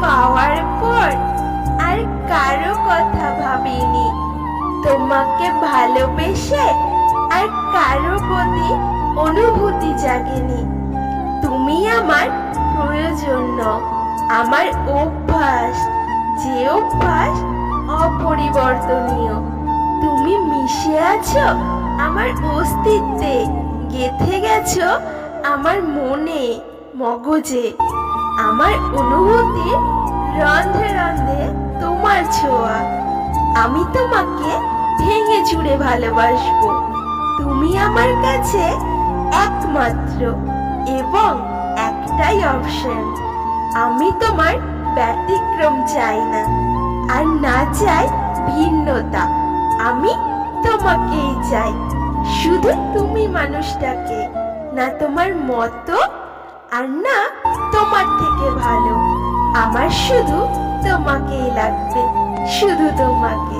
পাওয়ার পর আর কারো কথা ভাবিনি। তোমাকে ভালোবেসে আর কারো প্রতি অনুভূতি জাগেনি। তুমি আমার প্রয়োজন, আমার অভ্যাস, যে অভ্যাস অপরিবর্তনীয়। তুমি মিশে আছো আমার অস্তিত্বে, গেঁথে গেছো আমার মনে মগজে। আমার অনুভূতির রন্ধে রন্ধে তোমার ছোঁয়া। আমি তোমাকে ভেঙে চুরে ভালোবাসবো। তুমি আমার কাছে একমাত্র এবং একটাই অপশন। আমি তোমার ব্যতিক্রম চাই না, আর না চাই ভিন্নতা। আমি তোমাকেই চাই, শুধু তুমি মানুষটাকে, না তোমার মতো আর না তোমার থেকে ভালো। আমার শুধু তোমাকেই লাগবে, শুধু তোমাকে।